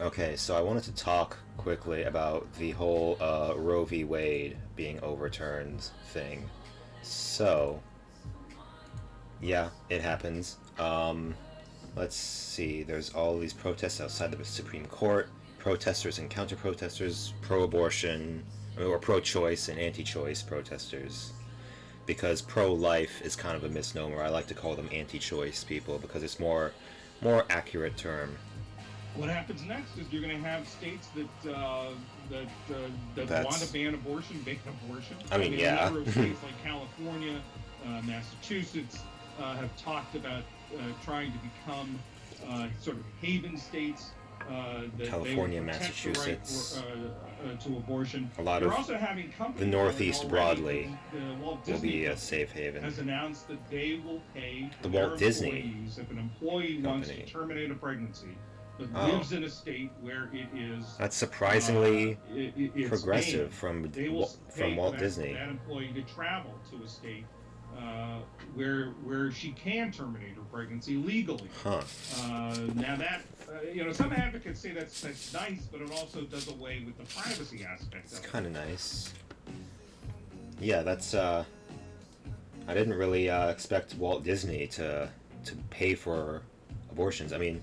Okay, so I wanted to talk quickly about the whole Roe v. Wade being overturned thing. So, yeah, it happens. Let's see, there's all these protests outside the Supreme Court, protesters and counter protesters, pro abortion, or pro choice and anti choice protesters. Because pro life is kind of a misnomer. I like to call them anti choice people because it's more accurate term. What happens next is you're going to have states that want to That's, ban abortion. I I mean, mean, a yeah. number of states like California, Massachusetts have talked about trying to become sort of haven states that they would California, protect the right Massachusetts, to abortion. a lot You're of also having the companies Northeast already. broadly The Walt will Disney be a Company safe haven. has announced that they will pay The their Walt Disney employees if an employee wants to Company. terminate a pregnancy but Oh, lives in a state where it is that's surprisingly it's progressive banned. They will from pay for Walt that Disney. that employee to travel to a state where she can terminate her pregnancy legally. Huh. Now that some advocates say that's nice, but it also does away with the privacy aspect It's of it. kind of nice. Yeah, that's I didn't really expect Walt Disney to pay for abortions. I mean,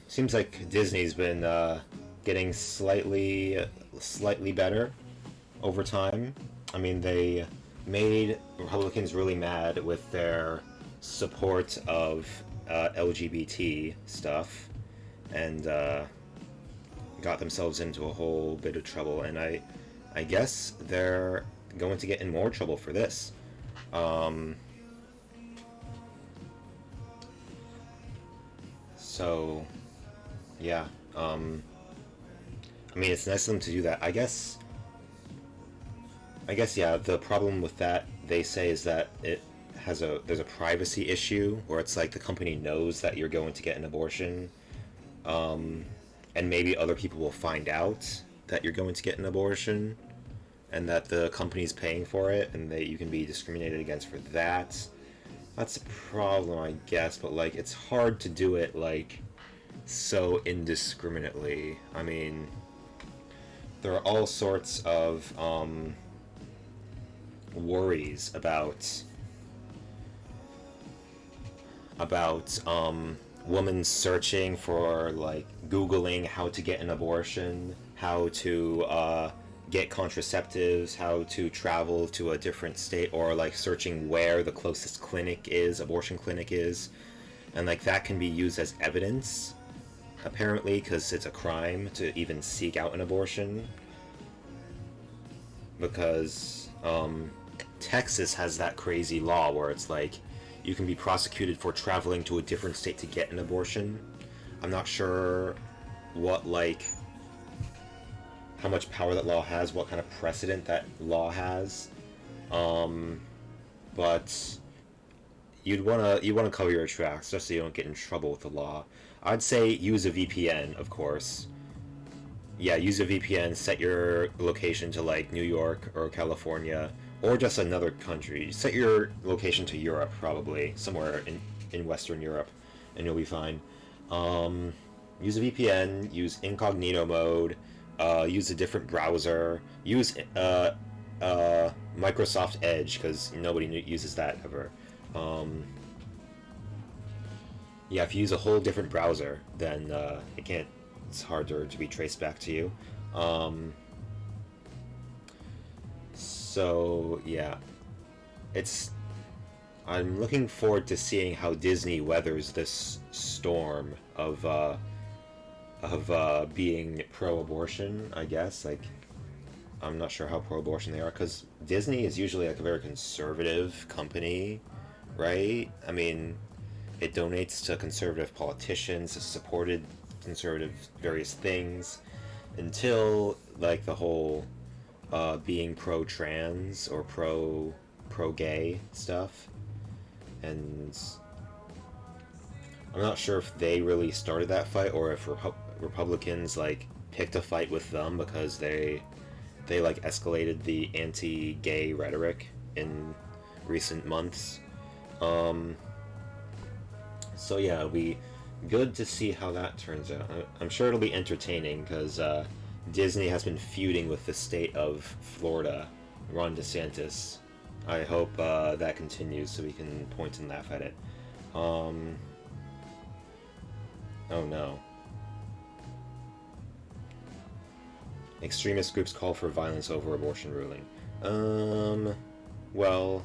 seems like Disney's been getting slightly better over time. I mean, they made Republicans really mad with their support of LGBT stuff, and got themselves into a whole bit of trouble. And I guess they're going to get in more trouble for this. Um, so yeah, I mean, it's nice of them to do that. I guess yeah. The problem with that, they say, is that there's a privacy issue where it's like the company knows that you're going to get an abortion, and maybe other people will find out that you're going to get an abortion, and that the company's paying for it, and that you can be discriminated against for that. That's a problem, I guess. But like, it's hard to do it like so indiscriminately. I mean, there are all sorts of worries about women searching for, like, googling how to get an abortion, how to get contraceptives, how to travel to a different state, or like searching where the closest abortion clinic is, and like that can be used as evidence, apparently, because it's a crime to even seek out an abortion. Because Texas has that crazy law where it's like you can be prosecuted for traveling to a different state to get an abortion. I'm not sure what, like, how much power that law has, what kind of precedent that law has. But you wanna cover your tracks just so you don't get in trouble with the law. I'd say use a VPN, of course. Yeah, use a VPN, set your location to like New York or California or just another country. Set your location to Europe, probably somewhere in Western Europe, and you'll be fine. Use a VPN, use incognito mode, use a different browser, use Microsoft Edge, because nobody uses that ever. Um, yeah, if you use a whole different browser, then it can't. It's harder to be traced back to you. Um, so yeah, it's. I'm looking forward to seeing how Disney weathers this storm of being pro-abortion. I guess, like, I'm not sure how pro-abortion they are, because Disney is usually like a very conservative company, right? I mean, it donates to conservative politicians, has supported conservative various things, until like the whole being pro-trans or pro-gay stuff. And I'm not sure if they really started that fight, or if Republicans like picked a fight with them because they like escalated the anti-gay rhetoric in recent months. So yeah, good to see how that turns out. I'm sure it'll be entertaining because Disney has been feuding with the state of Florida, Ron DeSantis. I hope that continues so we can point and laugh at it. Oh no. Extremist groups call for violence over abortion ruling. Well,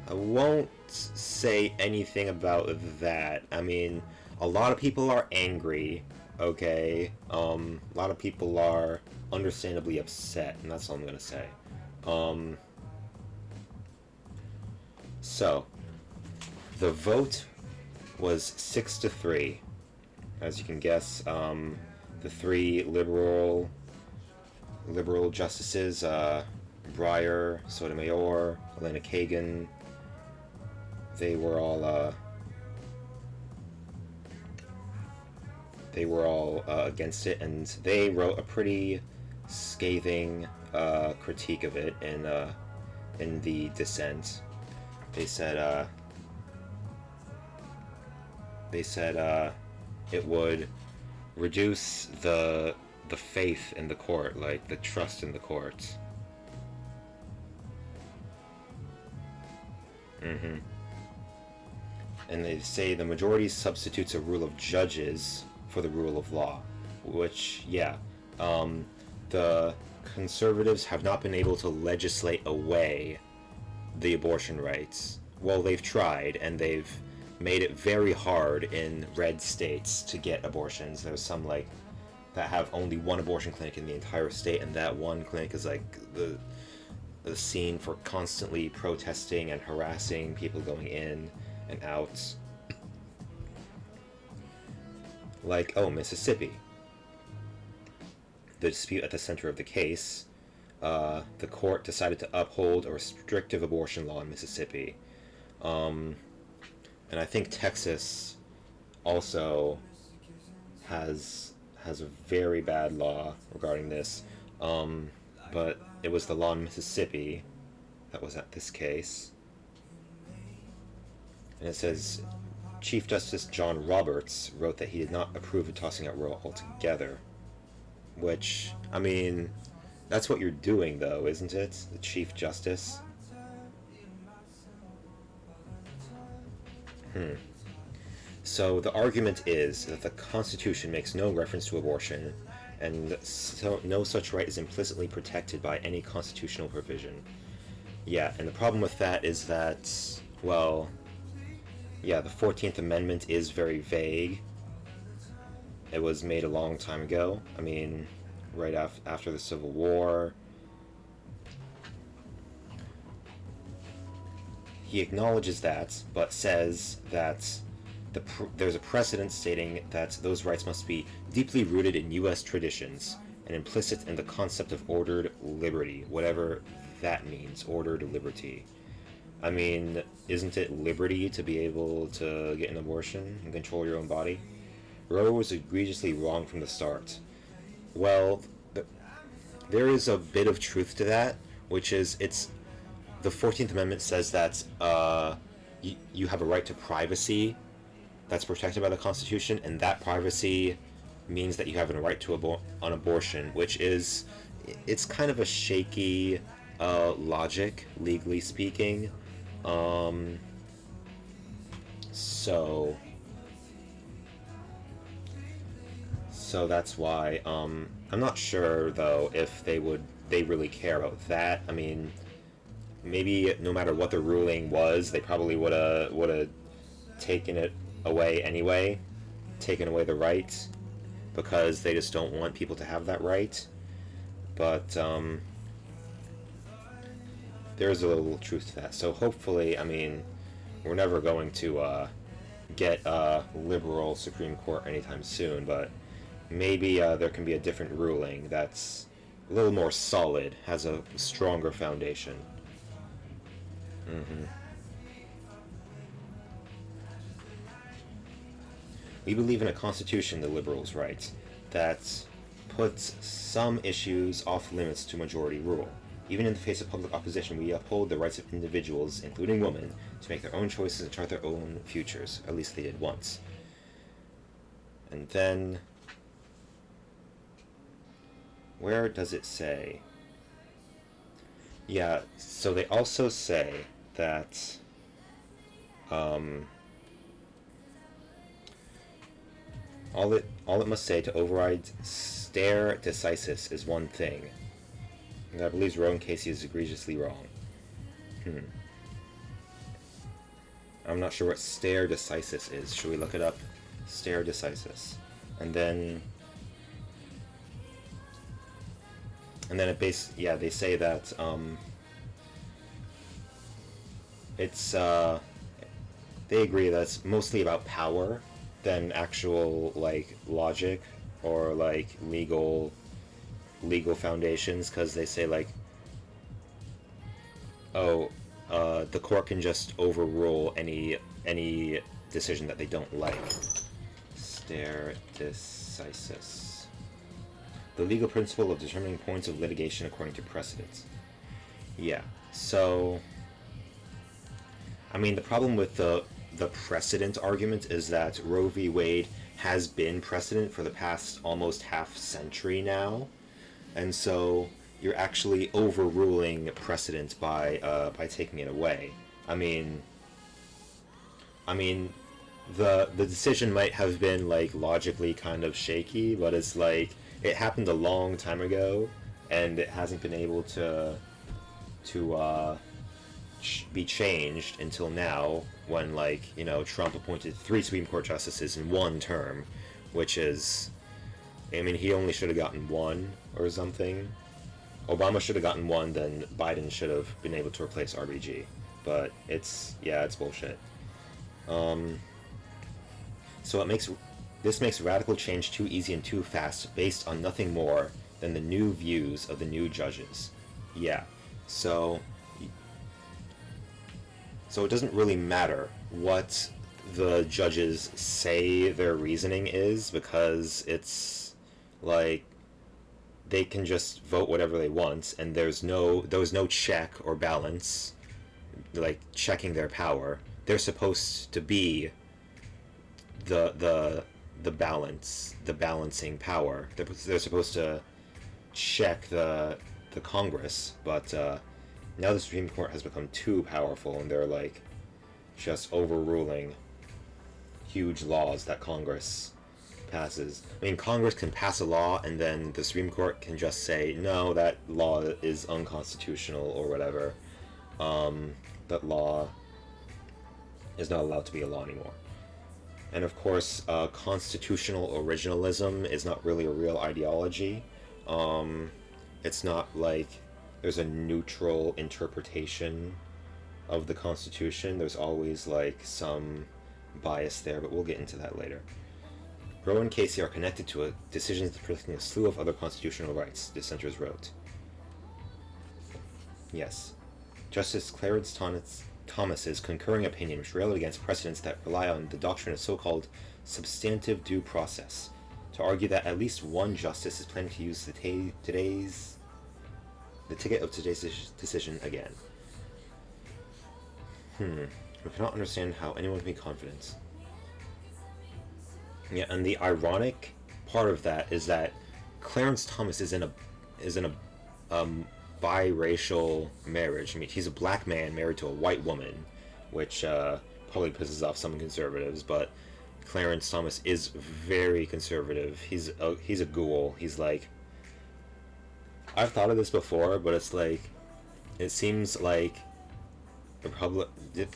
I won't say anything about that. I mean, a lot of people are angry, okay? A lot of people are understandably upset, and that's all I'm gonna say. So, the vote was 6-3. As you can guess, the three liberal justices, Breyer, Sotomayor, Elena Kagan, they were all against it, and they wrote a pretty scathing critique of it in the dissent. They said it would reduce the faith in the court, like the trust in the courts. And they say the majority substitutes a rule of judges for the rule of law, which, yeah, the conservatives have not been able to legislate away the abortion rights. Well, they've tried, and they've made it very hard in red states to get abortions. There's some, like, that have only one abortion clinic in the entire state, and that one clinic is, like, the scene for constantly protesting and harassing people going in and out. Like, Mississippi. The dispute at the center of the case, the court decided to uphold a restrictive abortion law in Mississippi. And I think Texas also has a very bad law regarding this. But it was the law in Mississippi that was at this case. And it says, Chief Justice John Roberts wrote that he did not approve of tossing out Roe altogether. Which, I mean, that's what you're doing, though, isn't it? The Chief Justice? So the argument is that the Constitution makes no reference to abortion, and so no such right is implicitly protected by any constitutional provision. Yeah, and the problem with that is that, well, yeah, the 14th Amendment is very vague. It was made a long time ago. I mean, right after the Civil War. He acknowledges that, but says that there's a precedent stating that those rights must be deeply rooted in U.S. traditions and implicit in the concept of ordered liberty, whatever that means, ordered liberty. I mean, isn't it liberty to be able to get an abortion and control your own body? Roe was egregiously wrong from the start. Well, there is a bit of truth to that, which is the 14th Amendment says that you have a right to privacy that's protected by the Constitution, and that privacy means that you have a right to an abortion, which is, it's kind of a shaky logic, legally speaking. So that's why, I'm not sure, though, if they really care about that. I mean, maybe no matter what the ruling was, they probably would have taken it away anyway, taken away the right, because they just don't want people to have that right. But there's a little truth to that. So hopefully, I mean, we're never going to get a liberal Supreme Court anytime soon, but maybe there can be a different ruling that's a little more solid, has a stronger foundation. We believe in a constitution, the liberals write, that puts some issues off limits to majority rule. Even in the face of public opposition, we uphold the rights of individuals, including women, to make their own choices and chart their own futures. At least they did once. And then, where does it say? Yeah, so they also say that all it must say to override stare decisis is one thing. And I believe Rowan Casey is egregiously wrong. I'm not sure what stare decisis is. Should we look it up? Stare decisis. And then they say that it's they agree that it's mostly about power than actual like logic or like legal foundations, because they say like, oh, the court can just overrule any decision that they don't like. Stare decisis. The legal principle of determining points of litigation according to precedents. Yeah. So, I mean, the problem with the precedent argument is that Roe v. Wade has been precedent for the past almost half century now, and so you're actually overruling precedent by taking it away. I mean, the decision might have been like logically kind of shaky, but it's like it happened a long time ago, and it hasn't been able to be changed until now, when like, you know, Trump appointed 3 Supreme Court justices in one term, which is, I mean, he only should have gotten 1 or something. Obama should have gotten 1, then Biden should have been able to replace RBG. But it's bullshit. So this makes radical change too easy and too fast, based on nothing more than the new views of the new judges. Yeah. So it doesn't really matter what the judges say their reasoning is, because it's like they can just vote whatever they want, and there was no check or balance, like checking their power. They're supposed to be the balancing power. They're supposed to check the Congress, but now the Supreme Court has become too powerful, and they're like just overruling huge laws that Congress passes. I mean, Congress can pass a law, and then the Supreme Court can just say, no, that law is unconstitutional, or whatever. That law is not allowed to be a law anymore. And of course, constitutional originalism is not really a real ideology. It's not like there's a neutral interpretation of the Constitution. There's always like some bias there, but we'll get into that later. Roe and Casey are connected to decisions protecting a slew of other constitutional rights, dissenters wrote. Yes. Justice Clarence Thomas's concurring opinion, which railed against precedents that rely on the doctrine of so-called substantive due process, to argue that at least one justice is planning to use the ticket of today's decision again. We cannot understand how anyone can be confident. Yeah, and the ironic part of that is that Clarence Thomas is in a biracial marriage. I mean, he's a black man married to a white woman, which probably pisses off some conservatives, but Clarence Thomas is very conservative. He's a ghoul. He's like, I've thought of this before, but it's like, it seems like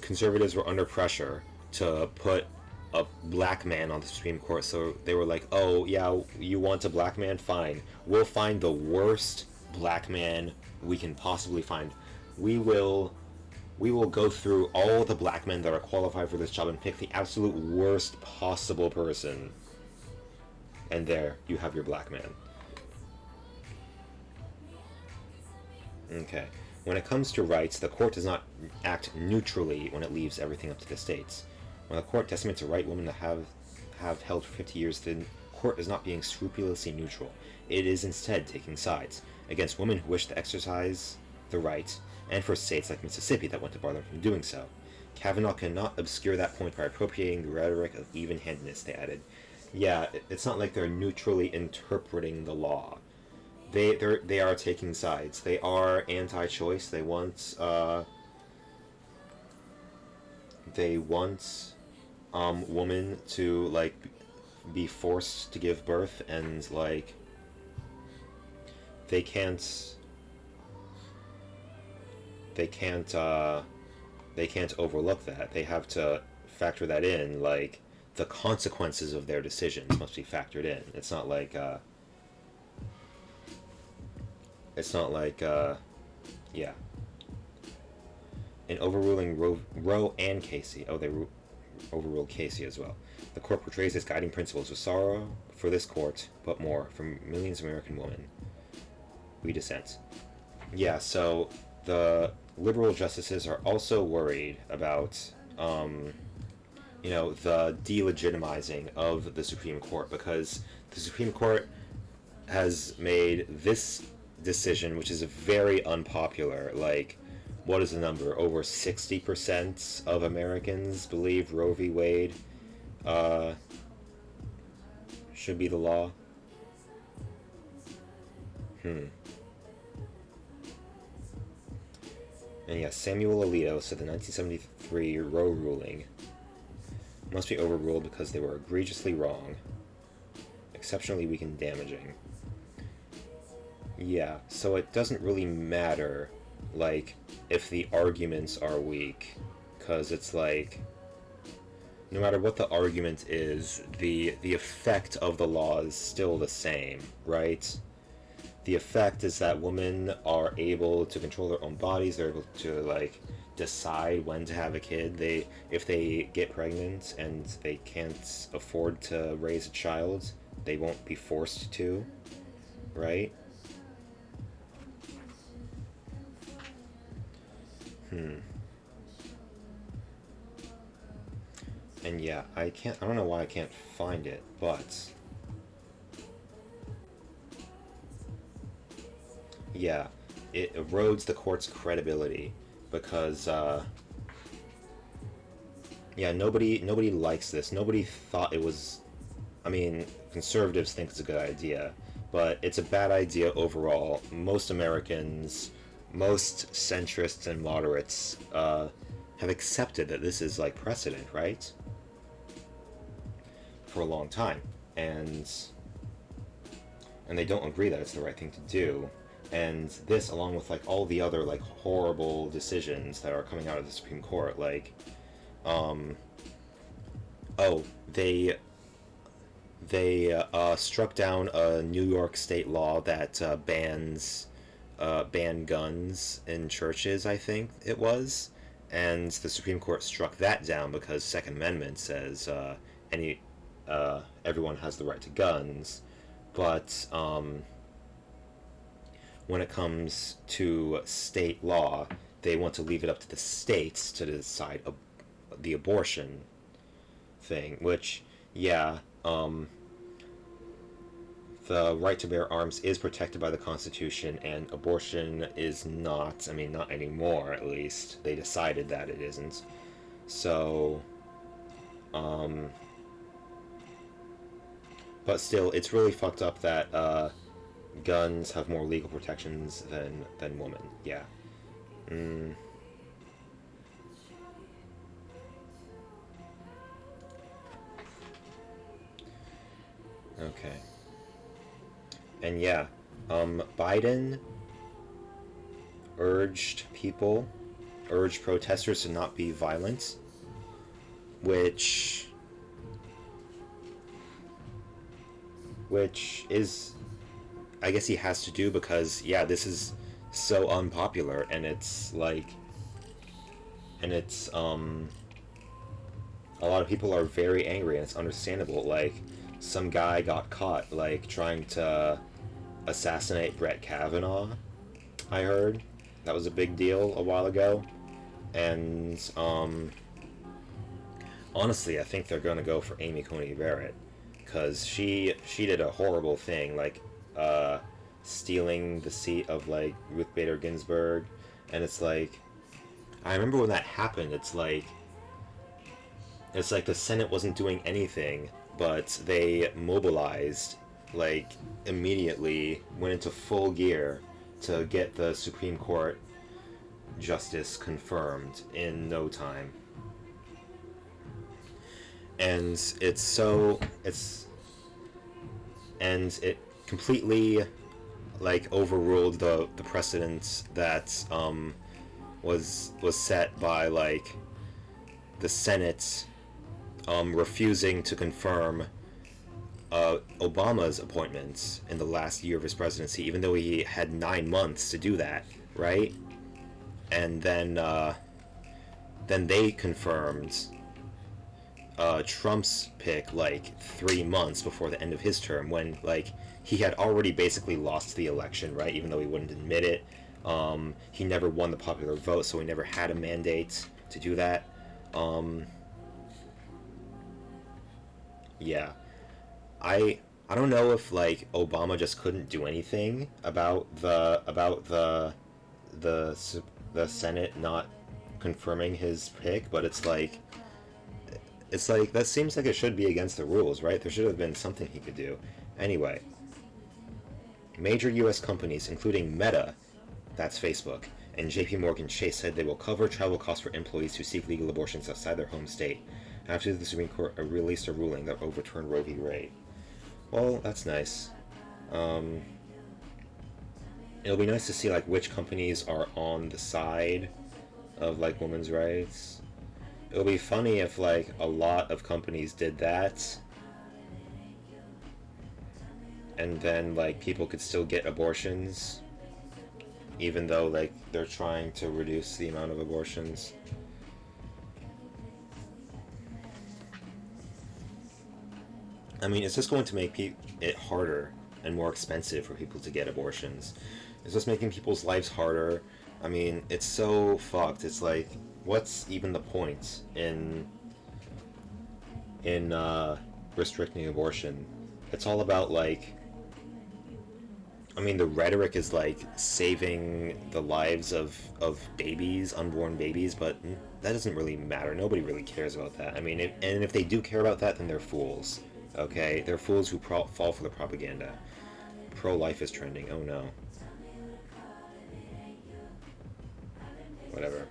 conservatives were under pressure to put a black man on the Supreme Court, so they were like, oh yeah, you want a black man? Fine. We'll find the worst black man we can possibly find. We will go through all the black men that are qualified for this job and pick the absolute worst possible person. And there, you have your black man. Okay. When it comes to rights, the court does not act neutrally when it leaves everything up to the states. When the court decimates a right woman to have held for 50 years, the court is not being scrupulously neutral. It is instead taking sides against women who wish to exercise the right, and for states like Mississippi that want to bar them from doing so. Kavanaugh cannot obscure that point by appropriating the rhetoric of even-handedness, they added. yeah, it's not like they're neutrally interpreting the law. They are taking sides. They are anti-choice. They want women to like be forced to give birth, and like they can't they can't uh they can't overlook that. They have to factor that in. Like the consequences of their decisions must be factored in. It's not like yeah. In overruling Roe and Casey, oh, they overruled Casey as well. The court portrays its guiding principles with sorrow for this court, but more for millions of American women. We dissent. Yeah, so the liberal justices are also worried about, the delegitimizing of the Supreme Court, because the Supreme Court has made this decision, which is very unpopular. Like, what is the number? Over 60% of Americans believe Roe v. Wade uh, should be the law. Hmm. And yes, Samuel Alito said the 1973 Roe ruling must be overruled because they were egregiously wrong, exceptionally weak and damaging. Yeah, so it doesn't really matter, like, if the arguments are weak, because it's like, no matter what the argument is, the effect of the law is still the same, right? The effect is that women are able to control their own bodies. They're able to like decide when to have a kid. If they get pregnant and they can't afford to raise a child, they won't be forced to, right? Hmm. And yeah, I don't know why I can't find it, but yeah, it erodes the court's credibility because yeah, nobody likes this. Nobody thought it was. I mean, conservatives think it's a good idea, but it's a bad idea overall. Most Americans, most centrists and moderates have accepted that this is like precedent, right? For a long time, and they don't agree that it's the right thing to do. And this, along with like all the other like horrible decisions that are coming out of the Supreme Court, like, um, oh, they struck down a New York state law that banned guns in churches, I think it was, and the Supreme Court struck that down because Second Amendment says any everyone has the right to guns, but when it comes to state law, they want to leave it up to the states to decide the abortion thing, which, yeah, the right to bear arms is protected by the Constitution, and abortion is not. I mean, not anymore, at least. They decided that it isn't. So, um, but still, it's really fucked up that guns have more legal protections than women. Yeah. Mm, okay. And yeah, Biden urged protesters to not be violent, which is, I guess he has to do because yeah, this is so unpopular, and it's like, and it's a lot of people are very angry, and it's understandable. Like, some guy got caught like trying to assassinate Brett Kavanaugh. I heard that was a big deal a while ago, and honestly, I think they're gonna go for Amy Coney Barrett because she did a horrible thing, like uh, stealing the seat of like Ruth Bader Ginsburg, and it's like, I remember when that happened. It's like the Senate wasn't doing anything, but they mobilized, like, immediately, went into full gear to get the Supreme Court justice confirmed in no time. And it completely, like, overruled the precedent that was set by, like, the Senate refusing to confirm Obama's appointments in the last year of his presidency, even though he had 9 months to do that, right? And then they confirmed Trump's pick like 3 months before the end of his term, when, like, he had already basically lost the election, right? Even though he wouldn't admit it. He never won the popular vote, so he never had a mandate to do that. Yeah. I don't know if, like, Obama just couldn't do anything about the Senate not confirming his pick, but it's like that seems like it should be against the rules, right? There should have been something he could do. Anyway, major US companies including Meta, that's Facebook, and JP Morgan Chase said they will cover travel costs for employees who seek legal abortions outside their home state after the Supreme Court released a ruling that overturned Roe v. Wade. Well, that's nice. It'll be nice to see, like, which companies are on the side of, like, women's rights. It'll be funny if, like, a lot of companies did that, and then, like, people could still get abortions, even though, like, they're trying to reduce the amount of abortions. I mean, it's just going to make it harder and more expensive for people to get abortions. It's just making people's lives harder. I mean, it's so fucked. It's like, what's even the point in restricting abortion? It's all about, like, I mean, the rhetoric is like saving the lives of babies, unborn babies, but that doesn't really matter. Nobody really cares about that. I mean, if they do care about that, then they're fools. Okay, they're fools who fall for the propaganda. Pro-life is trending. Oh no. Whatever.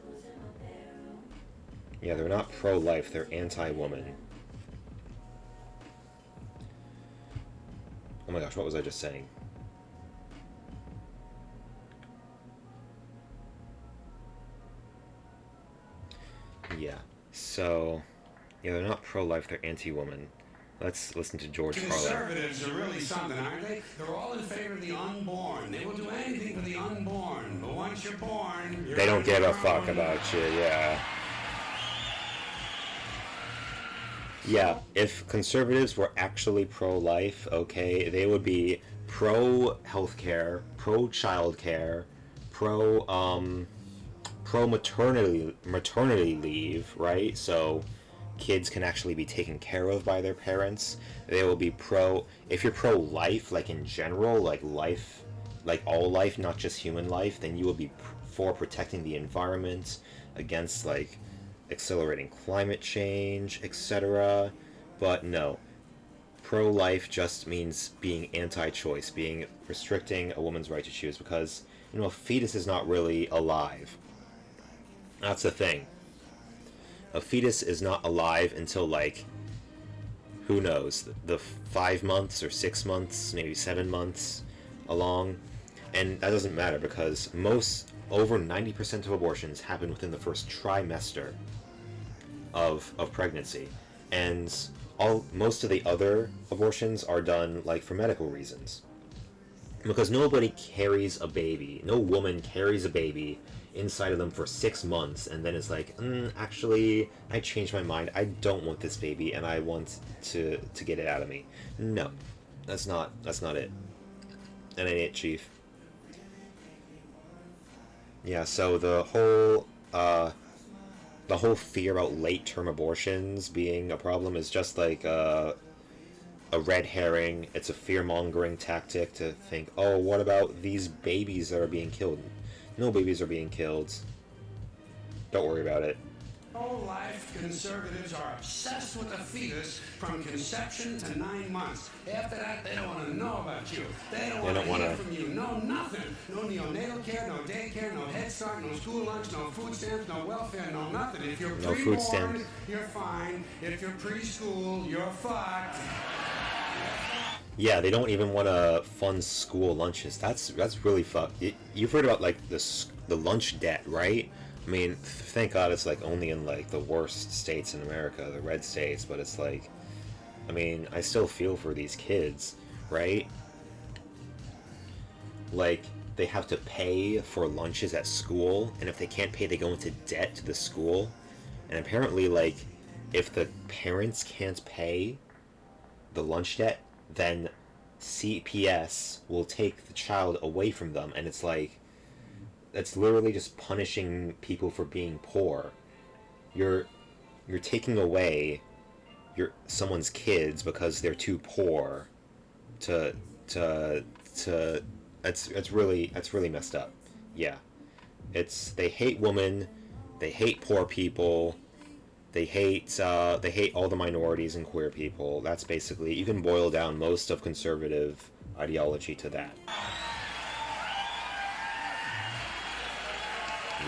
Yeah, they're not pro-life, they're anti-woman. Oh my gosh, what was I just saying? Yeah, so, yeah, they're not pro-life, they're anti-woman. Let's listen to George Carlin. Conservatives are really something, aren't they? They're all in favor of the unborn. They will do anything for the unborn. But once you're born, they don't give a fuck about you, yeah. Yeah, if conservatives were actually pro-life, okay, they would be pro-healthcare, pro-childcare, pro-maternity leave, right? So kids can actually be taken care of by their parents. They will be if you're pro-life, like in general, like life, like all life, not just human life, then you will be for protecting the environment against, like, accelerating climate change, etc. But no, pro-life just means being anti-choice, being restricting a woman's right to choose, because, you know, a fetus is not really alive. That's the thing. A fetus is not alive until, like, who knows, the 5 months or 6 months, maybe 7 months along. And that doesn't matter because over 90% of abortions happen within the first trimester of pregnancy. And most of the other abortions are done, like, for medical reasons. Because nobody carries a baby, no woman carries a baby inside of them for 6 months and then it's like, actually, I changed my mind, I don't want this baby and I want to get it out of me. No, that's not it. And ain't it, Chief? Yeah, so the whole fear about late-term abortions being a problem is just like a red herring. It's a fear-mongering tactic to think, oh, what about these babies that are being killed? No babies are being killed. Don't worry about it. Pro-life conservatives are obsessed with the fetus from conception to 9 months. After that, they don't want to know about you. They don't want to hear from you. No nothing. No neonatal care, no daycare, no Head Start, no school lunch, no food stamps, no welfare, no nothing. If you're preborn, you're fine. If you're preschool, you're fucked. Yeah, they don't even want to fund school lunches. That's really fucked. You've heard about like the lunch debt, right? I mean, thank God it's like only in like the worst states in America, the red states, but it's like, I mean, I still feel for these kids, right? Like, they have to pay for lunches at school, and if they can't pay, they go into debt to the school. And apparently, like, if the parents can't pay the lunch debt, then CPS will take the child away from them, and it's like, that's literally just punishing people for being poor. You're taking away someone's kids because they're too poor to it's really messed up. Yeah. They hate women, they hate poor people, they hate all the minorities and queer people. That's basically, you can boil down most of conservative ideology to that.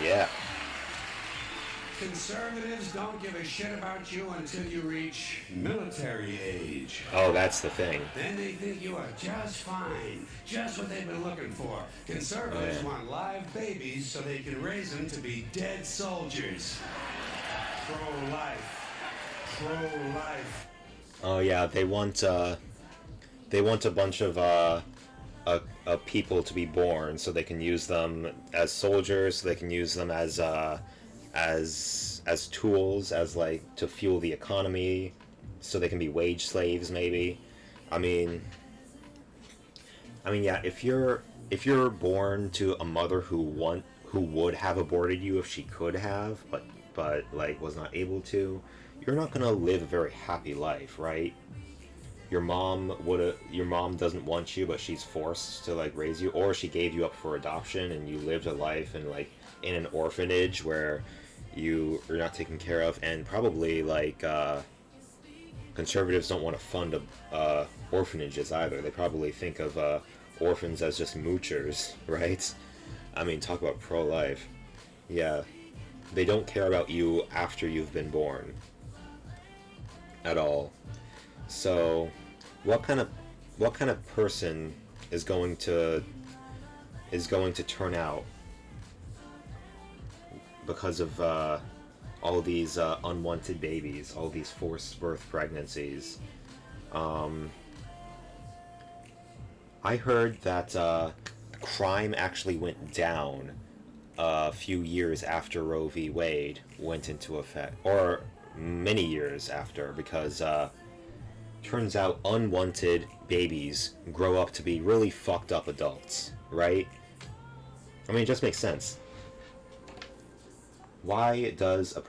Yeah. Conservatives don't give a shit about you until you reach military age. Oh, that's the thing. Then they think you are just fine, just what they've been looking for. Conservatives want live babies so they can raise them to be dead soldiers. Pro-life. Pro-life. Oh yeah, they want a bunch of people to be born so they can use them as soldiers, so they can use them as tools, as like to fuel the economy, so they can be wage slaves maybe. I mean yeah, if you're born to a mother who would have aborted you if she could have, but like was not able to, you're not gonna live a very happy life, right? Your mom doesn't want you, but she's forced to like raise you, or she gave you up for adoption and you lived a life in an orphanage where you are not taken care of. And probably like conservatives don't want to fund orphanages either. They probably think of orphans as just moochers, right? I mean, talk about pro-life. Yeah, they don't care about you after you've been born at all. So, what kind of person is going to turn out because of all these unwanted babies, all these forced birth pregnancies? I heard that crime actually went down a few years after Roe v. Wade went into effect, or many years after, because turns out unwanted babies grow up to be really fucked up adults, right? I mean, it just makes sense. Why does a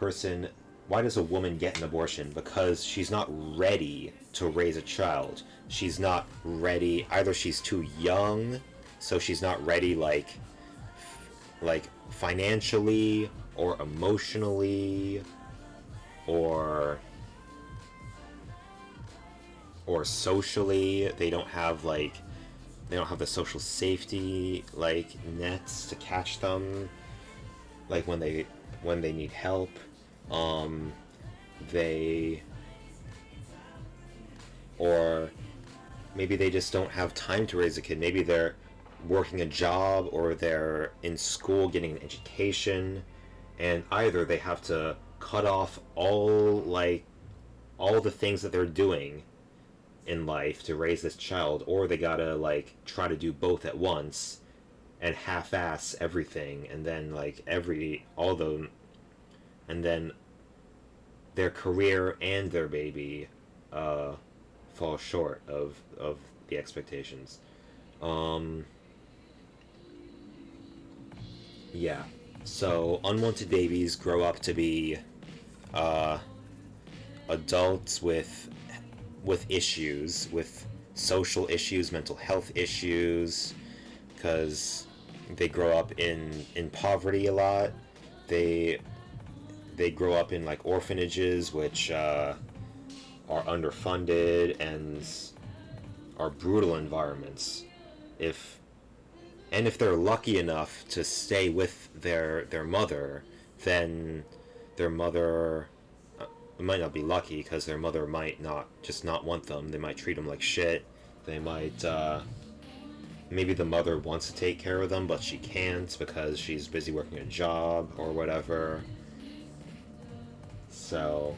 woman get an abortion? Because she's not ready to raise a child. She's not ready, either she's too young, so she's not ready like financially or emotionally or socially. They don't have the social safety like nets to catch them like when they need help. Or maybe they just don't have time to raise a kid. Maybe they're working a job or they're in school getting an education, and either they have to cut off all the things that they're doing in life to raise this child, or they gotta like try to do both at once and half-ass everything, and then and then their career and their baby fall short of the expectations. Yeah, so unwanted babies grow up to be adults with issues, with social issues, mental health issues, because they grow up in poverty a lot. They they grow up in like orphanages, which are underfunded and are brutal environments. If they're lucky enough to stay with their mother, then their mother might not be lucky, because their mother might not want them. They might treat them like shit. They might maybe the mother wants to take care of them, but she can't because she's busy working a job or whatever. So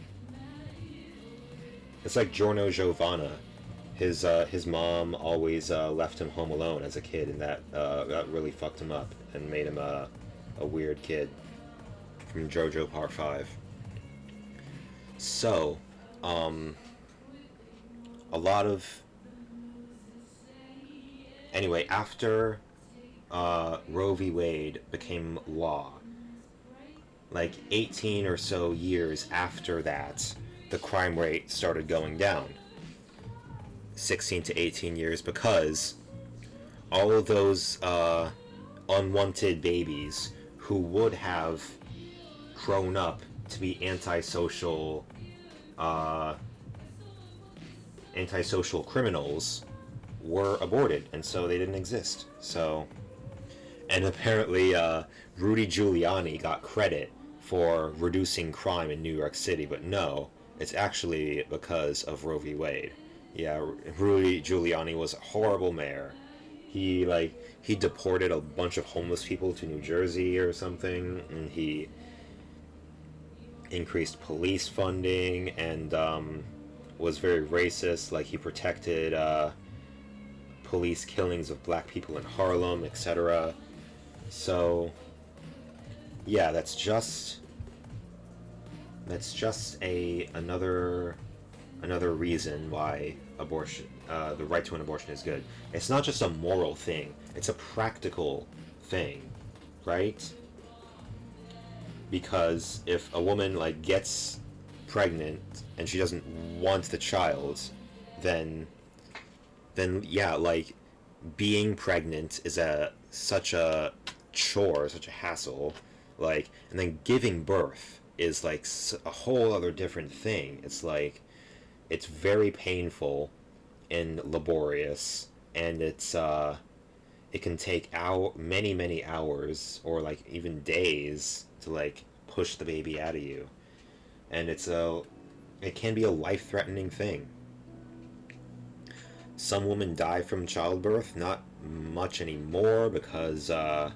it's like Giorno Giovanna. His mom always left him home alone as a kid, and that really fucked him up and made him a weird kid. From JoJo Part 5. So, a lot of... Anyway, after Roe v. Wade became law, like 18 or so years after that, the crime rate started going down. 16 to 18 years, because all of those unwanted babies who would have grown up to be antisocial criminals were aborted, and so they didn't exist. So, and apparently Rudy Giuliani got credit for reducing crime in New York City, but no, it's actually because of Roe v. Wade. Yeah, Rudy Giuliani was a horrible mayor. He deported a bunch of homeless people to New Jersey or something, and he increased police funding, and was very racist. Like, he protected police killings of black people in Harlem, etc. So, yeah, that's just another reason why abortion, the right to an abortion, is good. It's not just a moral thing; it's a practical thing, right? Because if a woman gets pregnant and she doesn't want the child, then yeah, being pregnant is such a chore, such a hassle, and then giving birth is a whole other different thing. It's very painful and laborious, and it can take many hours, or even days, to push the baby out of you, and it can be a life-threatening thing. Some women die from childbirth, not much anymore because of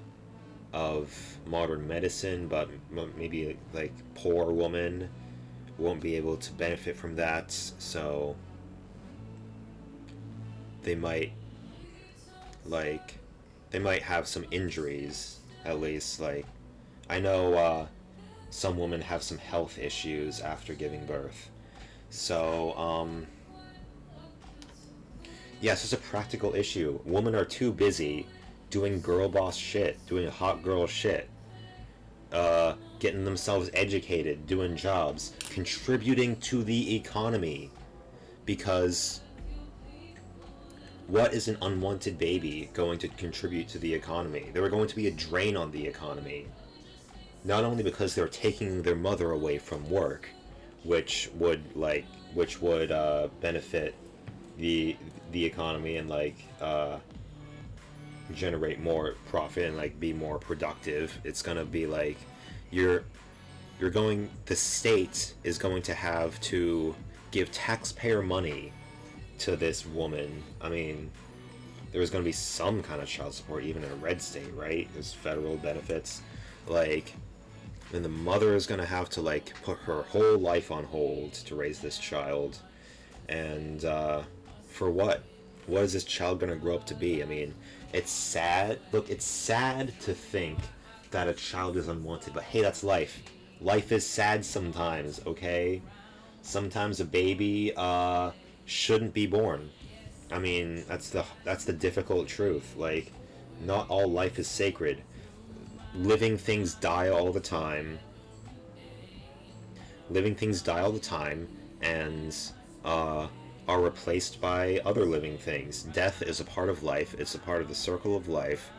modern medicine, but maybe poor women won't be able to benefit from that, so they might have some injuries, at least. I know some women have some health issues after giving birth, so yeah, it's just a practical issue. Women are too busy doing girl boss shit, doing hot girl shit, getting themselves educated, doing jobs, contributing to the economy. Because what is an unwanted baby going to contribute to the economy? They were going to be a drain on the economy. Not only because they're taking their mother away from work, which would benefit the economy and generate more profit and be more productive. It's gonna be the state is going to have to give taxpayer money to this woman. I mean, there's going to be some kind of child support, even in a red state, right? There's federal benefits. Then the mother is going to have to put her whole life on hold to raise this child, and for what? What is this child going to grow up to be? I mean, it's sad. Look, it's sad to think that a child is unwanted, but hey, that's life. Life is sad sometimes, okay? Sometimes a baby shouldn't be born. I mean, that's the difficult truth. Not all life is sacred. Living things die all the time. And are replaced by other living things. Death is a part of life. It's a part of the circle of life.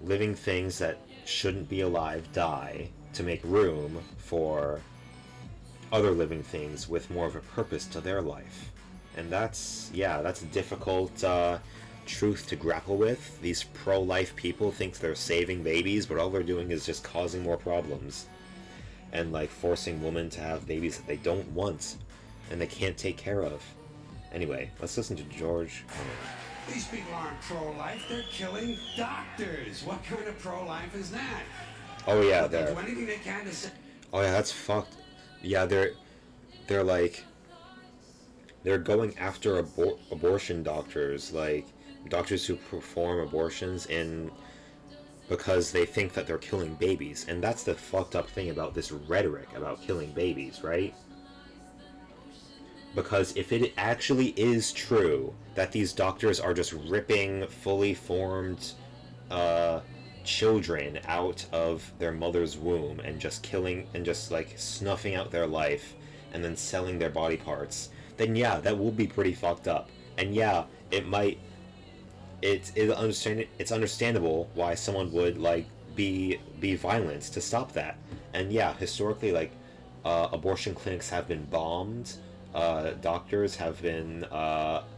Living things that shouldn't be alive die to make room for other living things with more of a purpose to their life. And that's a difficult truth to grapple with. These pro-life people think they're saving babies, but all they're doing is just causing more problems. And like forcing women to have babies that they don't want and they can't take care of. Anyway, let's listen to George. These people aren't pro-life, they're killing doctors. What kind of pro-life is that? Oh yeah, But they they're... do anything they can to say... Oh yeah, that's fucked. Yeah, they're like... They're going after abortion doctors, like doctors who perform abortions because they think that they're killing babies. And that's the fucked up thing about this rhetoric about killing babies, right? Because if it actually is true that these doctors are just ripping fully formed children out of their mother's womb and just killing and just like snuffing out their life and then selling their body parts, then yeah, that will be pretty fucked up. And yeah, it's understandable why someone would like be violent to stop that. And yeah, historically, like abortion clinics have been bombed. Doctors have been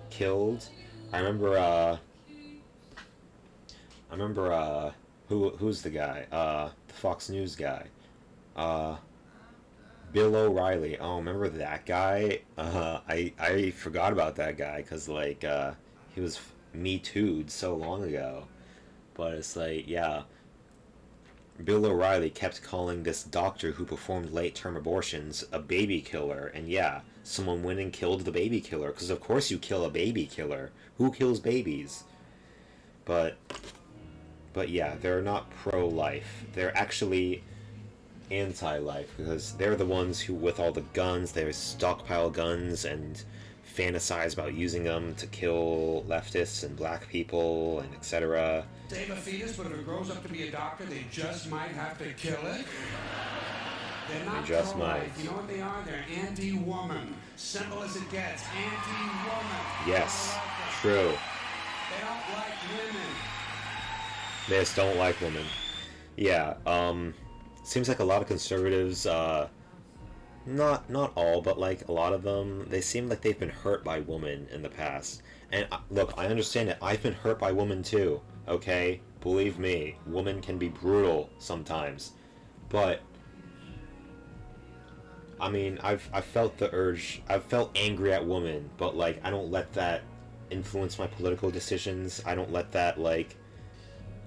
killed. I remember who's the guy? The Fox News guy. Bill O'Reilly. Oh, remember that guy? I forgot about that guy because like he was Me Too'd so long ago. But it's like, yeah, Bill O'Reilly kept calling this doctor who performed late-term abortions a baby killer, and yeah, someone went and killed the baby killer, because of course you kill a baby killer. Who kills babies? But yeah, they're not pro-life. They're actually anti-life, because they're the ones who, with all the guns, they stockpile guns and fantasize about using them to kill leftists and black people and etc. Save a fetus, but if it grows up to be a doctor, they just might have to kill it. They're not just pro-life. might. You know what they are? They're anti-woman. Simple as it gets. Anti-woman. Yes, true. They don't like women. They just don't like women. Yeah, seems like a lot of conservatives, not all, but like a lot of them, they seem like they've been hurt by women in the past. And look, I understand it. I've been hurt by women too, okay? Believe me, women can be brutal sometimes. But I mean, I've felt the urge. I've felt angry at women, but like I don't let that influence my political decisions. I don't let that like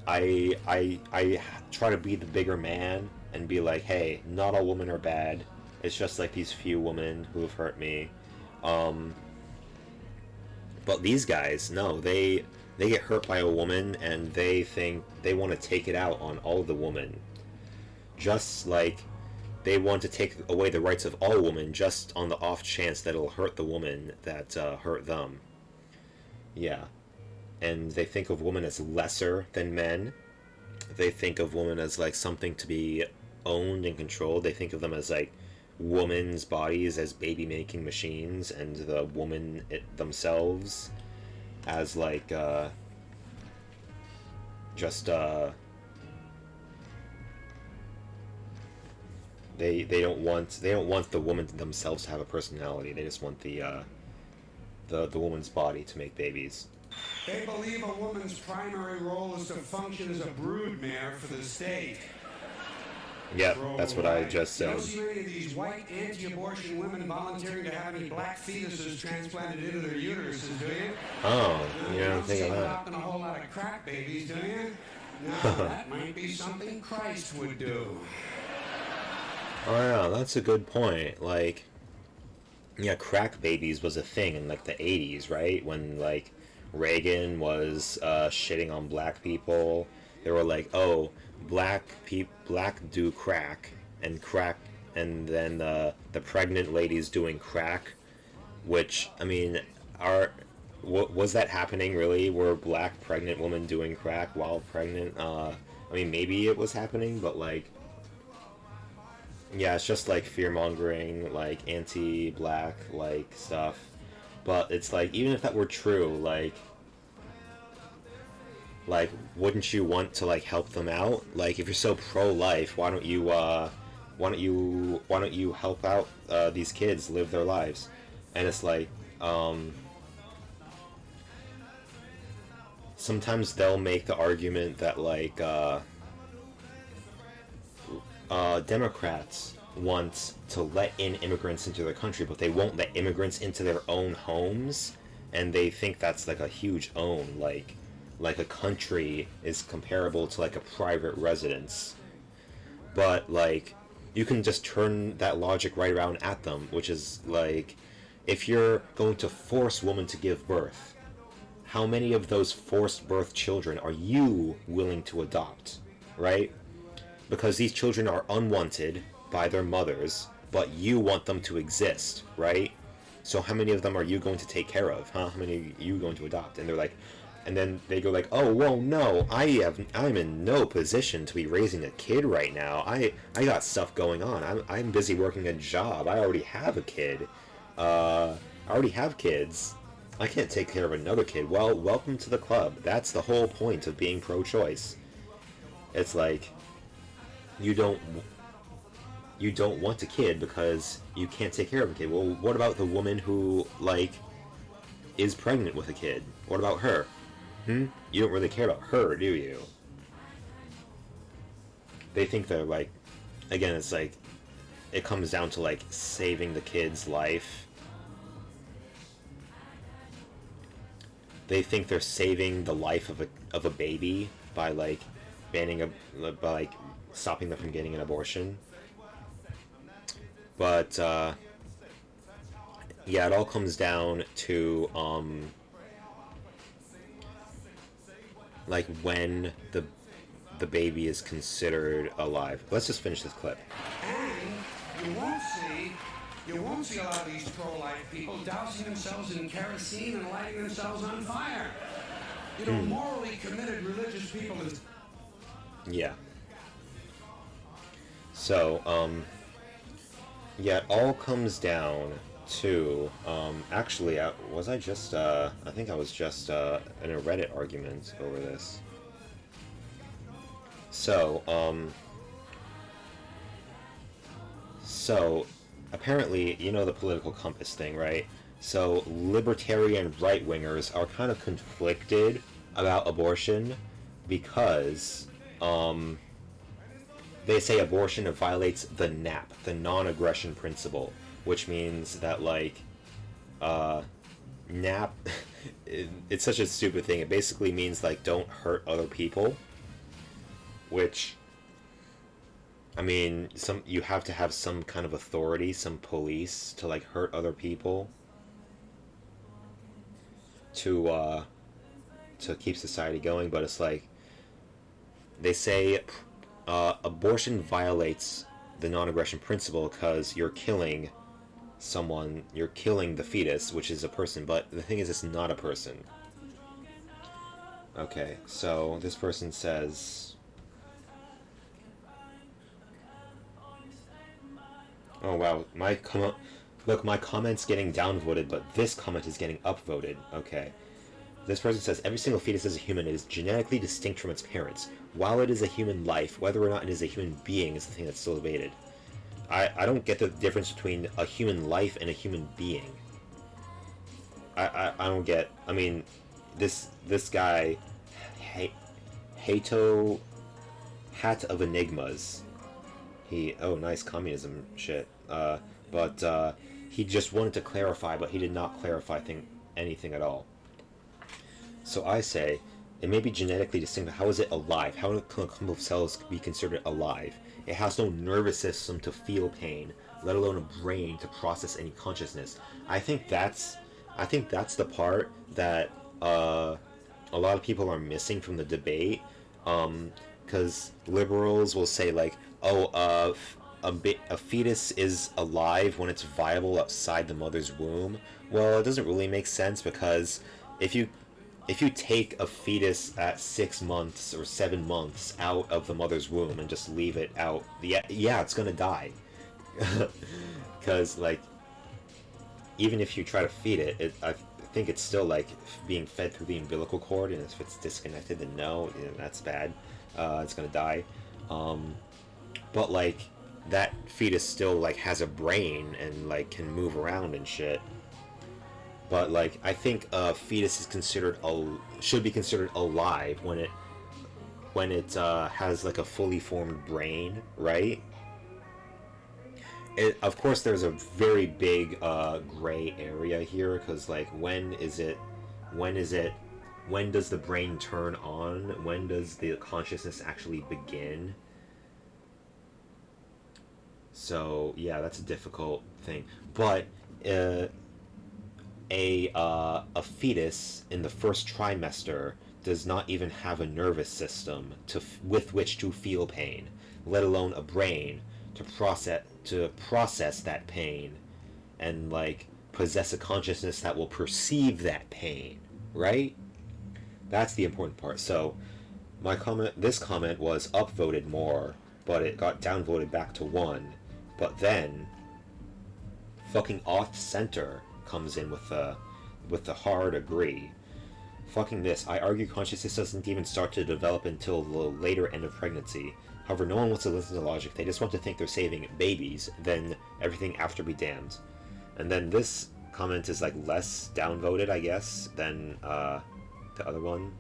I try to be the bigger man and be like, hey, not all women are bad. It's just like these few women who have hurt me. But these guys, no, they get hurt by a woman and they think they want to take it out on all the women. Just like they want to take away the rights of all women just on the off chance that it'll hurt the woman that hurt them. Yeah. And they think of women as lesser than men. They think of women as like something to be owned and controlled. They think of them as like women's bodies as baby making machines, and the woman themselves as like just they don't want the woman themselves to have a personality. They just want the woman's body to make babies. They believe a woman's primary role is to function as a broodmare for the state. Yeah, that's what I just You said. don't see many of these white anti-abortion women volunteering to have any black fetuses transplanted into their uteruses, do you? Oh, you You don't don't think see of them that. adopting a whole lot of crack babies, do you? No, that might be something Christ would do. Oh yeah, that's a good point. Like, yeah, crack babies was a thing in like the 80s, right? When like Reagan was shitting on black people. They were like, oh, black do crack, and then the pregnant ladies doing crack, which, I mean, was that happening really? Were black pregnant women doing crack while pregnant? I mean, maybe it was happening, but like, yeah, it's just like fear-mongering, like anti-black like stuff. But it's like, even if that were true, like, Like, wouldn't you want to like help them out? Like, if you're so pro-life, why don't you help out these kids live their lives? And it's like, sometimes they'll make the argument that like Democrats want to let in immigrants into their country, but they won't let immigrants into their own homes, and they think that's like a huge own, like a country is comparable to like a private residence. But like, you can just turn that logic right around at them, which is like, if you're going to force women to give birth, how many of those forced birth children are you willing to adopt, right? Because these children are unwanted by their mothers, but you want them to exist, right? So how many of them are you going to take care of, huh? How many are you going to adopt? And they're like, and then they go like, oh, well, no, I'm in no position to be raising a kid right now. I got stuff going on. I'm busy working a job. I already have a kid. I already have kids. I can't take care of another kid. Well, welcome to the club. That's the whole point of being pro-choice. It's like, you don't want a kid because you can't take care of a kid. Well, what about the woman who like is pregnant with a kid? What about her? You don't really care about her, do you? They think they're like, again, it's like, it comes down to like saving the kid's life. They think they're saving the life of a baby by like stopping them from getting an abortion. But yeah, it all comes down to like when the baby is considered alive. Let's just finish this clip. And you won't see a lot of these pro-life people dousing themselves in kerosene and lighting themselves on fire. You know, morally committed religious people is... Yeah. So, yeah, it all comes down to, actually, I think I was just in a Reddit argument over this. So, apparently, you know the political compass thing, right? So, libertarian right-wingers are kind of conflicted about abortion because, they say abortion violates the NAP, the non-aggression principle, which means that, like, NAP, it's such a stupid thing. It basically means, like, don't hurt other people, which, I mean, you have to have some kind of authority, some police, to, like, hurt other people to keep society going, but it's like, they say abortion violates the non-aggression principle because you're killing someone, you're killing the fetus, which is a person, but the thing is, it's not a person. Okay, so this person says, oh wow, my comment's getting downvoted, but this comment is getting upvoted. Okay. This person says, every single fetus is a human. It is genetically distinct from its parents. While it is a human life, whether or not it is a human being is the thing that's still debated. I don't get the difference between a human life and a human being. I don't get... I mean, this guy, Hato, Hat of Enigmas, oh, nice communism shit. But he just wanted to clarify, but he did not clarify anything at all. So I say, it may be genetically distinct, but how is it alive? How can a clump of cells be considered alive? It has no nervous system to feel pain, let alone a brain to process any consciousness. I think that's the part that a lot of people are missing from the debate, because liberals will say like, oh, a fetus is alive when it's viable outside the mother's womb. Well, it doesn't really make sense, because if you take a fetus at 6 months or 7 months out of the mother's womb and just leave it out, yeah, it's gonna die. Because, like, even if you try to feed it, I think it's still like being fed through the umbilical cord, and if it's disconnected, then no, that's bad. It's gonna die. But like that fetus still like has a brain and like can move around and shit. But like I think a fetus is should be considered alive when it has like a fully formed brain, right? Of course, there's a very big gray area here, because like when does the brain turn on? When does the consciousness actually begin? So yeah, that's a difficult thing. But a fetus in the first trimester does not even have a nervous system with which to feel pain, let alone a brain to process that pain and like possess a consciousness that will perceive that pain, right? That's the important part. So this comment was upvoted more, but it got downvoted back to 1. But then fucking off center comes in with the hard agree. Fucking this. I argue consciousness doesn't even start to develop until the later end of pregnancy. However, no one wants to listen to logic. They just want to think they're saving babies, then everything after be damned. And then this comment is like less downvoted, I guess, than the other one.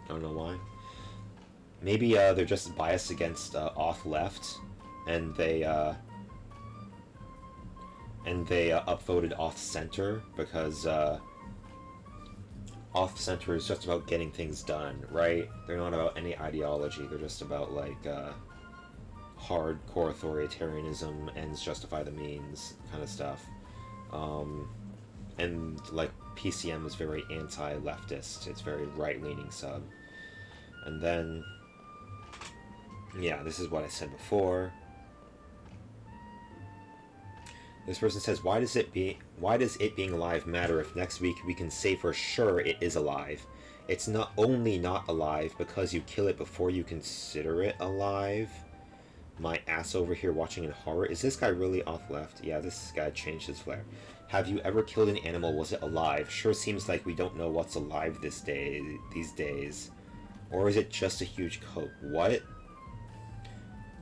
I don't know why. Maybe they're just biased against off left, and they upvoted off center because off center is just about getting things done, right? They're not about any ideology. They're just about like hardcore authoritarianism, ends justify the means kind of stuff. And like PCM is very anti-leftist. It's very right-leaning sub. And then yeah, this is what I said before. This person says, why does it being alive matter if next week we can say for sure it is alive? It's not only not alive because you kill it before you consider it alive. My ass over here watching in horror. Is this guy really off left? Yeah, this guy changed his flair. Have you ever killed an animal? Was it alive? Sure seems like we don't know what's alive these days. Or is it just a huge cope? What?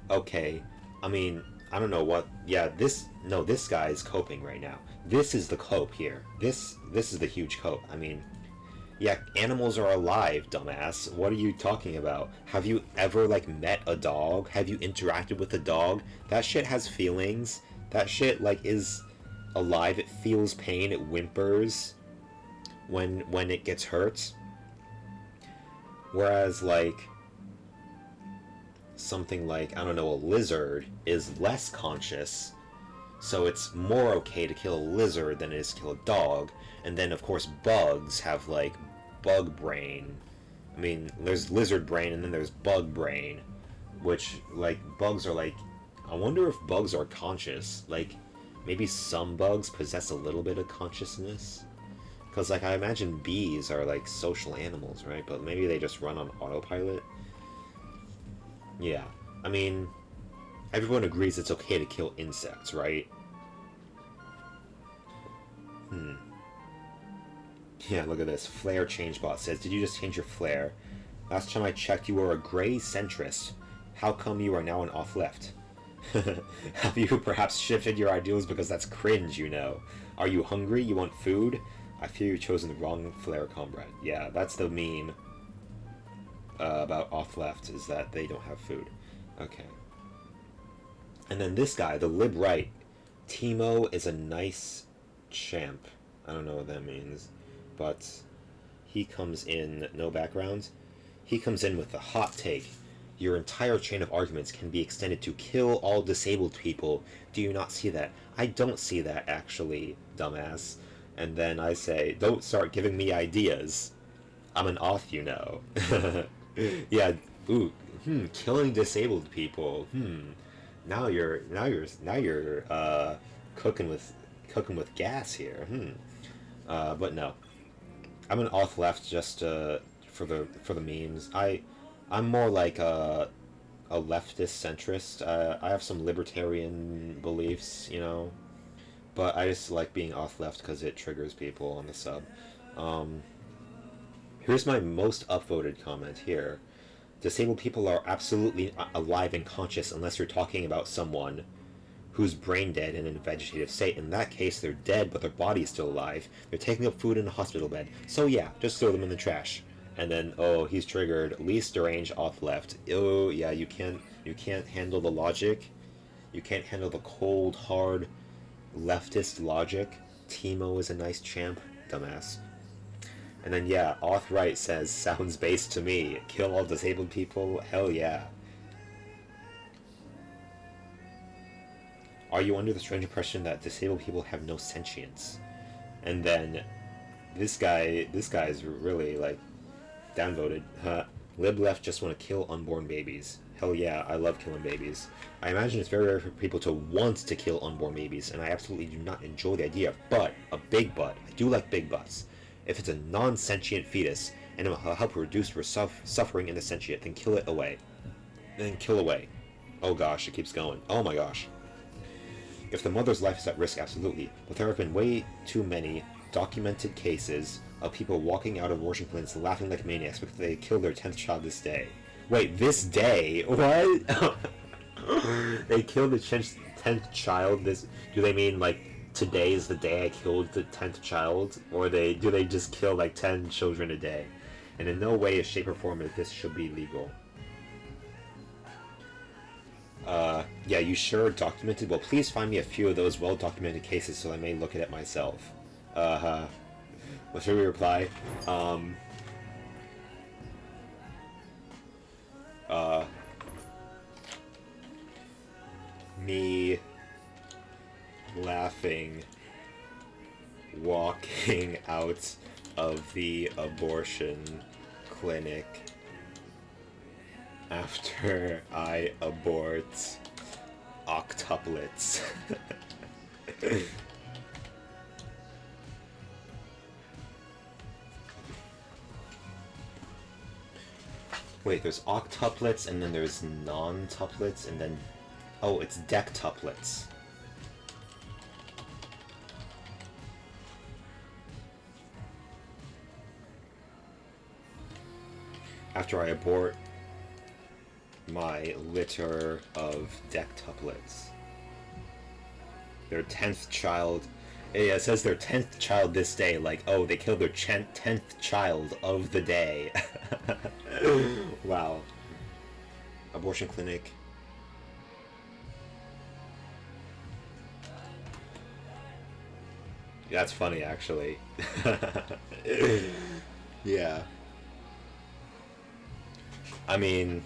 Okay, I mean, I don't know what. Yeah, this guy is coping right now. This is the cope here. This is the huge cope. I mean, yeah, animals are alive, dumbass. What are you talking about? Have you ever like met a dog? Have you interacted with a dog? That shit has feelings. That shit like is alive. It feels pain. It whimpers when it gets hurt. Whereas like something like, I don't know, a lizard is less conscious, so it's more okay to kill a lizard than it is to kill a dog. And then of course bugs have like bug brain. I mean, there's lizard brain and then there's bug brain, which like bugs are like, I wonder if bugs are conscious. Like maybe some bugs possess a little bit of consciousness, because like I imagine bees are like social animals, right? But maybe they just run on autopilot. Yeah, I mean, everyone agrees it's okay to kill insects, right? Yeah, look at this. Flare Changebot says, did you just change your flare? Last time I checked, you were a gray centrist. How come you are now an off-left? Have you perhaps shifted your ideals because that's cringe, you know? Are you hungry? You want food? I fear you've chosen the wrong flare, comrade. Yeah, that's the meme about off-left, is that they don't have food. Okay. And then this guy, the lib-right, Timo is a nice champ. I don't know what that means, but he comes in, no background. He comes in with the hot take. Your entire chain of arguments can be extended to kill all disabled people. Do you not see that? I don't see that, actually, dumbass. And then I say, don't start giving me ideas. I'm an off, you know. Yeah, ooh, killing disabled people. Now you're cooking with gas here. But no, I'm an off left just for the memes. I'm more like a leftist centrist. I have some libertarian beliefs, you know, but I just like being off left because it triggers people on the sub. Um, Here's my most upvoted comment here. Disabled people are absolutely alive and conscious unless you're talking about someone who's brain dead and in a vegetative state. In that case, they're dead, but their body is still alive. They're taking up food in a hospital bed. So yeah, just throw them in the trash. And then, oh, he's triggered. Least deranged off left. Oh yeah, you can't handle the logic. You can't handle the cold, hard, leftist logic. Timo is a nice champ. Dumbass. And then yeah, Auth Right says, sounds based to me. Kill all disabled people? Hell yeah. Are you under the strange impression that disabled people have no sentience? And then this guy's really like downvoted. Lib left just want to kill unborn babies. Hell yeah, I love killing babies. I imagine it's very rare for people to want to kill unborn babies, and I absolutely do not enjoy the idea. But, a big but, I do like big butts. If it's a non-sentient fetus, and it will help reduce suffering in the sentient, then kill it away. Then kill away. Oh gosh, it keeps going. Oh my gosh. If the mother's life is at risk, absolutely. But there have been way too many documented cases of people walking out of abortion clinics laughing like maniacs because they killed their 10th child this day. Wait, this day? What? They killed the 10th child this... Do they mean, like, today is the day I killed the 10th child? Or do they just kill, like, 10 children a day? And in no way, shape, or form this should be legal. Yeah, you sure documented? Well, please find me a few of those well-documented cases so I may look at it myself. What should we reply? Me laughing walking out of the abortion clinic after I abort octuplets. Wait, there's octuplets and then there's non-tuplets and then... Oh, it's dectuplets. After I abort my litter of dectuplets. Their 10th child... Yeah, it says their 10th child this day, like, oh, they killed their 10th child of the day. Wow. Abortion clinic. That's funny, actually. Yeah. I mean,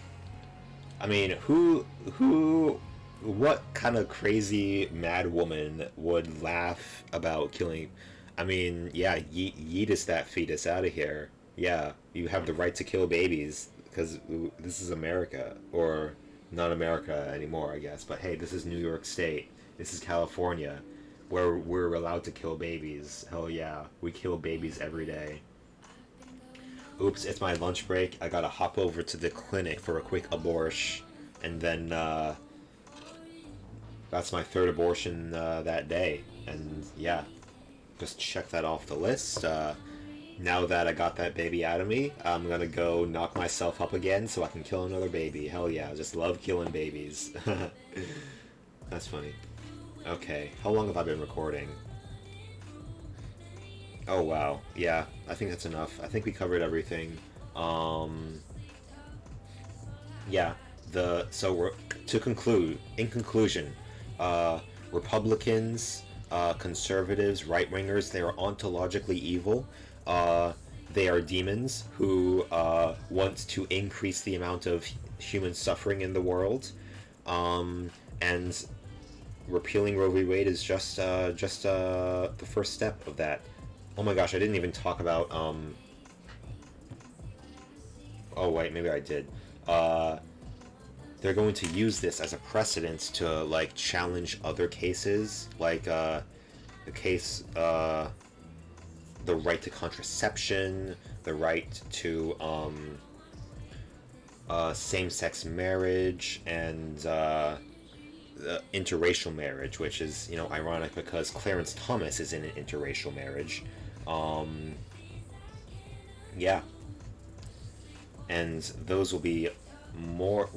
what kind of crazy mad woman would laugh about killing? I mean, yeah, yeetus that fetus out of here. Yeah, you have the right to kill babies because this is America, or not America anymore, I guess. But hey, this is New York State. This is California, where we're allowed to kill babies. Hell yeah, we kill babies every day. Oops, it's my lunch break. I gotta hop over to the clinic for a quick abortion, and then that's my third abortion that day. And yeah, just check that off the list. Now that I got that baby out of me, I'm gonna go knock myself up again so I can kill another baby. Hell yeah, I just love killing babies. That's funny. Okay, how long have I been recording? Oh wow, yeah, I think that's enough. I think we covered everything. Yeah, to conclude, in conclusion, Republicans, conservatives, right-wingers, they are ontologically evil. They are demons who want to increase the amount of human suffering in the world. And repealing Roe v. Wade is just the first step of that. Oh my gosh, I didn't even talk about, oh wait, maybe I did. They're going to use this as a precedent to, like, challenge other cases, like, the case, the right to contraception, the right to, same-sex marriage, and, interracial marriage, which is, you know, ironic because Clarence Thomas is in an interracial marriage. Yeah. And those will be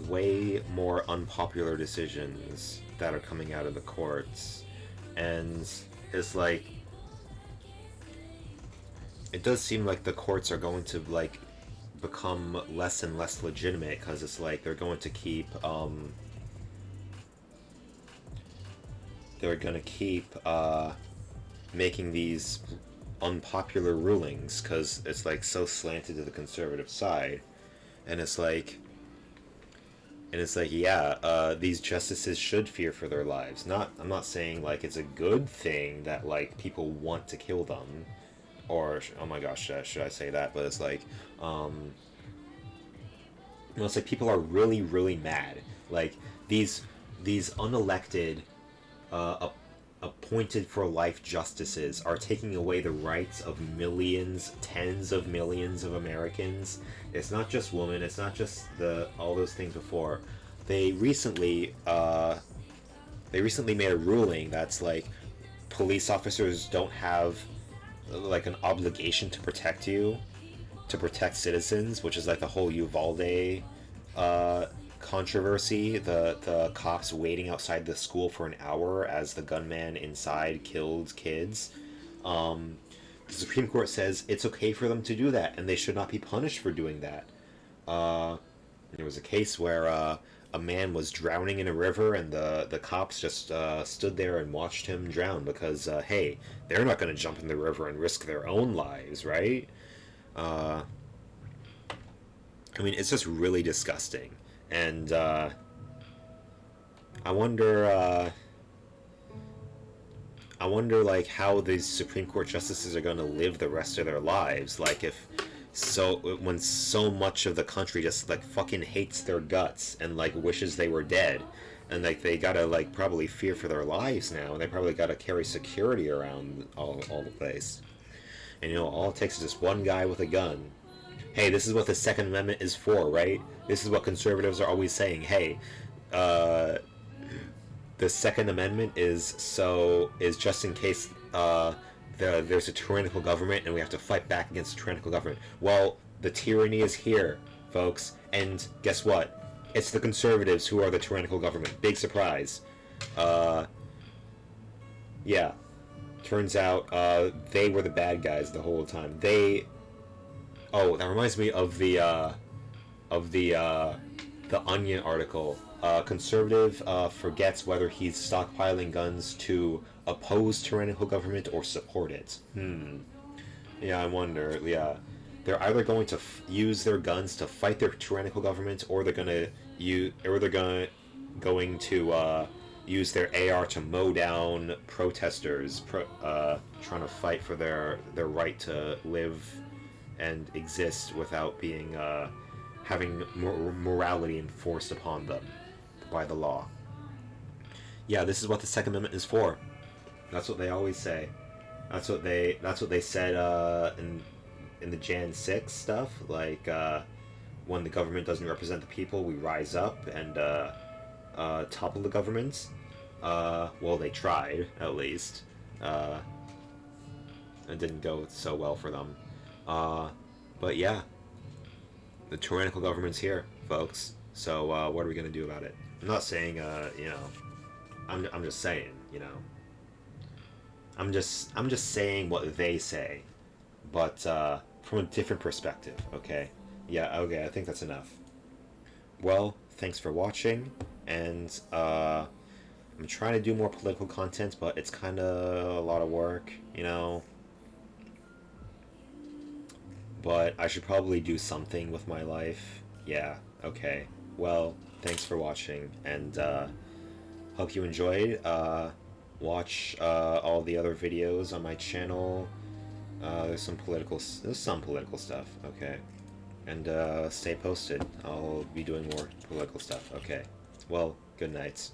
way more unpopular decisions that are coming out of the courts. And it's like, it does seem like the courts are going to like become less and less legitimate, because it's like they're going to keep making these unpopular rulings, because it's like so slanted to the conservative side. And it's like, yeah, these justices should fear for their lives. I'm not saying like it's a good thing that like people want to kill them, or oh my gosh, should I say that? But it's like, it's like people are really, really mad. Like these unelected, appointed for life justices are taking away the rights of millions, tens of millions of Americans. It's not just women. It's not just all those things before. They recently made a ruling that's like police officers don't have like an obligation to protect you, to protect citizens, which is like the whole Uvalde controversy, the cops waiting outside the school for an hour as the gunman inside killed kids. The Supreme Court says it's okay for them to do that, and they should not be punished for doing that. There was a case where a man was drowning in a river, and the cops just stood there and watched him drown because, hey, they're not going to jump in the river and risk their own lives, right? I mean, it's just really disgusting. And I wonder like how these Supreme Court justices are going to live the rest of their lives. Like when so much of the country just like fucking hates their guts and like wishes they were dead, and like they gotta like probably fear for their lives now, and they probably gotta carry security around all the place. And all it takes is just one guy with a gun. Hey, this is what the Second Amendment is for, right? This is what conservatives are always saying. Hey, the Second Amendment is just in case there's a tyrannical government and we have to fight back against a tyrannical government. Well, the tyranny is here, folks, and guess what? It's the conservatives who are the tyrannical government. Big surprise. Yeah. Turns out they were the bad guys the whole time. Oh, that reminds me of the Onion article. Conservative forgets whether he's stockpiling guns to oppose tyrannical government or support it. Yeah, I wonder. Yeah, they're either going to use their guns to fight their tyrannical government, or they're going to use their AR to mow down protesters trying to fight for their right to live and exist without being having morality enforced upon them by the law. Yeah, this is what the Second Amendment is for. That's what they always say. That's what they said in the Jan 6 stuff. Like when the government doesn't represent the people, we rise up and topple the government. Well, they tried at least. It didn't go so well for them. But yeah, the tyrannical government's here, folks. So what are we gonna do about it? I'm not saying, I'm just saying, I'm just saying what they say, but from a different perspective. Okay, yeah, okay, I think that's enough. Well, thanks for watching, and I'm trying to do more political content, but it's kind of a lot of work, But I should probably do something with my life. Yeah, okay. Well, thanks for watching, and hope you enjoyed. Watch all the other videos on my channel. There's some political stuff, okay? And stay posted. I'll be doing more political stuff, okay? Well, good night.